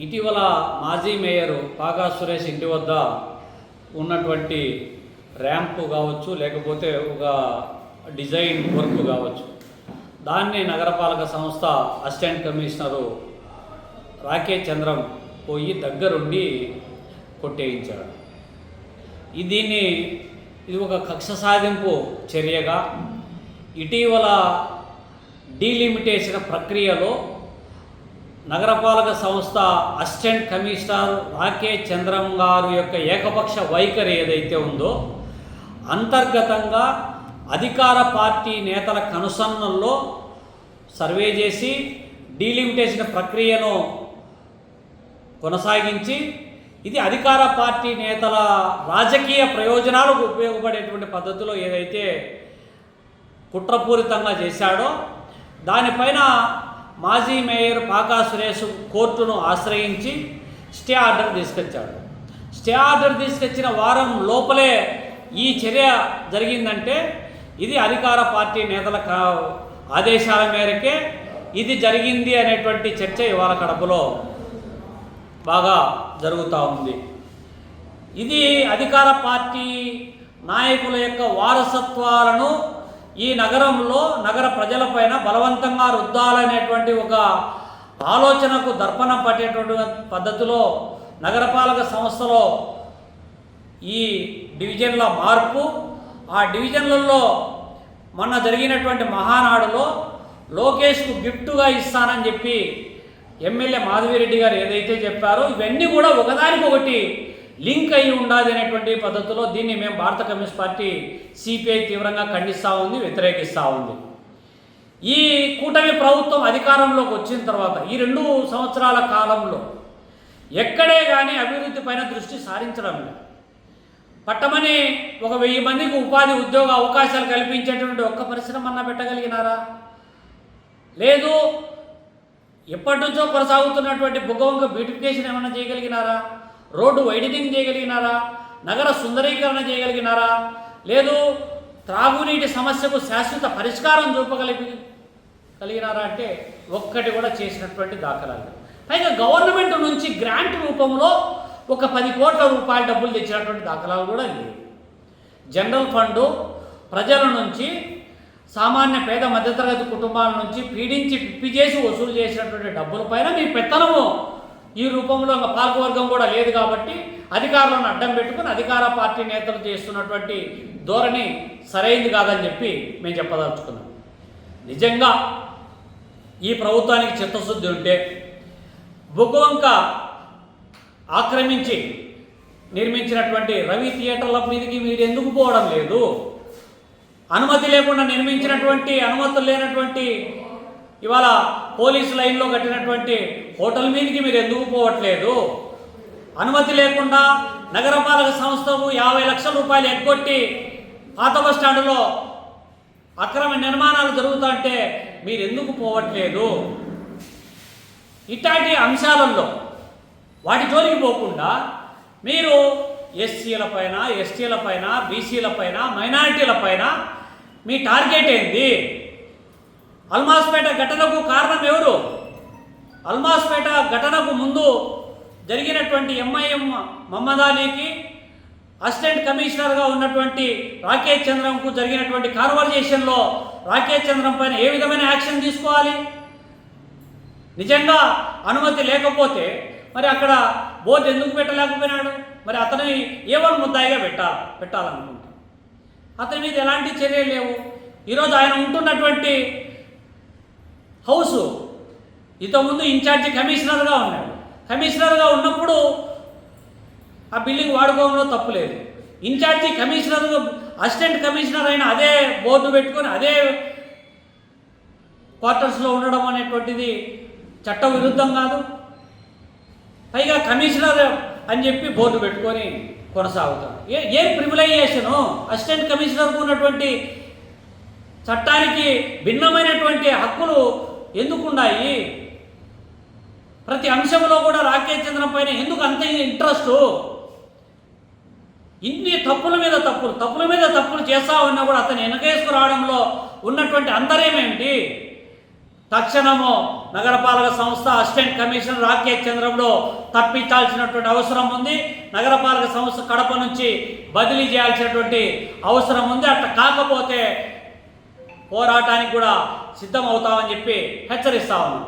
ఇటీవల మాజీ మేయర్ పాగా సురేష్ ఇంటి వద్ద ఉన్నటువంటి ర్యాంపు కావచ్చు, లేకపోతే ఒక డిజైన్ వర్క్ కావచ్చు, దాన్ని నగరపాలక సంస్థ అసిస్టెంట్ కమిషనరు రాకేష్ చంద్రం పోయి దగ్గరుండి కొట్టేయించాడు. ఇది ఒక కక్ష సాధింపు చర్యగా ఇటీవల డీలిమిటేషన్ ప్రక్రియలో నగరపాలక సంస్థ అసిస్టెంట్ కమిషనర్ రాకేష్ చంద్రం గారు యొక్క ఏకపక్ష వైఖరి ఏదైతే ఉందో, అంతర్గతంగా అధికార పార్టీ నేతల కనుసన్నల్లో సర్వే చేసి డీలిమిటేషన్ ప్రక్రియను కొనసాగించి ఇది అధికార పార్టీ నేతల రాజకీయ ప్రయోజనాలకు ఉపయోగపడేటువంటి పద్ధతిలో ఏదైతే కుట్రపూరితంగా చేశాడో, దానిపైన మాజీ మేయర్ పాగా సురేష్ కోర్టును ఆశ్రయించి స్టే ఆర్డర్ తీసుకొచ్చాడు. స్టే ఆర్డర్ తీసుకొచ్చిన వారం లోపలే ఈ చర్య జరిగిందంటే ఇది అధికార పార్టీ నేతల ఆదేశాల మేరకే ఇది జరిగింది అనేటువంటి చర్చ ఇవాళ కడపలో బాగా జరుగుతూ ఉంది. ఇది అధికార పార్టీ నాయకుల యొక్క వారసత్వాలను ఈ నగరంలో నగర ప్రజలపైన బలవంతంగా రుద్దాలనేటువంటి ఒక ఆలోచనకు దర్పణం పట్టేటువంటి పద్ధతిలో నగరపాలక సంస్థలో ఈ డివిజన్ల మార్పు, ఆ డివిజన్లలో మొన్న జరిగినటువంటి మహానాడులో లోకేష్కు గిఫ్ట్గా ఇస్తానని చెప్పి ఎమ్మెల్యే మాధవిరెడ్డి గారు ఏదైతే చెప్పారో, ఇవన్నీ కూడా ఒకదానికొకటి లింక్ అయి ఉండాలి అనేటువంటి పద్ధతిలో దీన్ని మేము భారత కమ్యూనిస్ట్ పార్టీ సిపిఐ తీవ్రంగా ఖండిస్తూ ఉంది, వ్యతిరేకిస్తూ ఉంది. ఈ కూటమి ప్రభుత్వం అధికారంలోకి వచ్చిన తర్వాత ఈ 2 సంవత్సరాల కాలంలో ఎక్కడే కానీ అభివృద్ధి పైన దృష్టి సారించడం లేదు. పట్టమని 1000 మందికి ఉపాధి ఉద్యోగ అవకాశాలు కల్పించేటువంటి ఒక్క పరిశ్రమ అన్నా పెట్టగలిగినారా? లేదు. ఎప్పటి నుంచో కొనసాగుతున్నటువంటి బుగ్గవంక బ్యూటిఫికేషన్ ఏమన్నా చేయగలిగినారా? Road widening చేయగలిగినారా? నగర సుందరీకరణ చేయగలిగినారా? లేదు. త్రాగునీటి సమస్యకు శాశ్వత పరిష్కారం చూపగలిగినారా అంటే ఒక్కటి కూడా చేసినటువంటి దాఖలాలు. పైగా గవర్నమెంట్ నుంచి గ్రాంట్ రూపంలో ఒక 10 కోట్ల రూపాయల డబ్బులు తెచ్చినటువంటి దాఖలాలు కూడా లేవు. జనరల్ ఫండ్ ప్రజల నుంచి, సామాన్య పేద మధ్యతరగతి కుటుంబాల నుంచి పీడించి పిప్పి చేసి వసూలు చేసినటువంటి డబ్బుల పైన మీ పెత్తనము ఈ రూపంలో పాలకవర్గం కూడా లేదు. కాబట్టి అధికారులను అడ్డం పెట్టుకుని అధికార పార్టీ నేతలు చేస్తున్నటువంటి ధోరణి సరైంది కాదని చెప్పి మేము చెప్పదలుచుకున్నాం. నిజంగా ఈ ప్రభుత్వానికి చిత్తశుద్ధి ఉంటే బుగ్గవంక ఆక్రమించి నిర్మించినటువంటి రవి థియేటర్ల మీదకి మీరు ఎందుకు పోవడం లేదు? అనుమతి లేకుండా నిర్మించినటువంటి, అనుమతులు లేనటువంటి ఇవాళ పోలీసు లైన్లో కట్టినటువంటి హోటల్ మీదకి మీరు ఎందుకు పోవట్లేదు? అనుమతి లేకుండా నగరపాలక సంస్థకు 50 లక్షల రూపాయలు ఎగ్గొట్టి పాత బస్ స్టాండ్లో అక్రమ నిర్మాణాలు జరుగుతుంటే మీరు ఎందుకు పోవట్లేదు? ఇట్లాంటి అంశాలలో వాటి జోలికి పోకుండా మీరు ఎస్సీల పైన, ఎస్టీల పైన, బీసీల పైన, మైనారిటీల పైన మీ టార్గెట్ ఏంది? అల్మాస్పేట ఘటనకు కారణం ఎవరు? అల్మాస్పేట ఘటనకు ముందు జరిగినటువంటి ఎంఐఎం మహమ్మద్ అలీకి, అసిస్టెంట్ కమిషనర్గా ఉన్నటువంటి రాకేష్ చంద్రంకు జరిగినటువంటి కాన్వర్జేషన్లో రాకేష్ చంద్రం పైన ఏ విధమైన యాక్షన్ తీసుకోవాలి? నిజంగా అనుమతి లేకపోతే మరి అక్కడ బోర్డు ఎందుకు పెట్టలేకపోయినాడు? మరి అతని ఏవన్ ముద్దాయిగా పెట్టాలనుకుంటాం. అతని మీద ఎలాంటి చర్యలు లేవు. ఈరోజు ఆయన ఉంటున్నటువంటి హౌసు ఇంతకుముందు ఇన్ఛార్జి కమిషనర్గా ఉన్నాడు. కమిషనర్గా ఉన్నప్పుడు ఆ బిల్డింగ్ వాడుకోవడంలో తప్పు లేదు. ఇన్ఛార్జి కమిషనర్, అసిస్టెంట్ కమిషనర్ అయిన అదే బోర్డు పెట్టుకొని అదే క్వార్టర్స్లో ఉండడం అనేటువంటిది చట్ట విరుద్ధం కాదు. పైగా కమిషనర్ అని చెప్పి బోర్డు పెట్టుకొని కొనసాగుతారు. ఏం ప్రివిలైజేషను? అసిస్టెంట్ కమిషనర్కు ఉన్నటువంటి చట్టానికి భిన్నమైనటువంటి హక్కులు ఎందుకున్నాయి? ప్రతి అంశంలో కూడా రాకేష్ చంద్రం పైన ఎందుకు అంత ఇంట్రెస్టు? ఇన్ని తప్పుల మీద తప్పులు చేస్తా ఉన్నా కూడా అతను వెనకేసుకు రావడంలో ఉన్నటువంటి అంతర్యం ఏమిటి? తక్షణము నగరపాలక సంస్థ అసిస్టెంట్ కమిషనర్ రాకేష్ చంద్రంలో తప్పించాల్సినటువంటి అవసరం ఉంది. నగరపాలక సంస్థ కడప నుంచి బదిలీ చేయాల్సినటువంటి అవసరం ఉంది. అట్లా కాకపోతే పోరాటానికి కూడా సిద్ధం అవుతామని చెప్పి హెచ్చరిస్తా ఉన్నాం.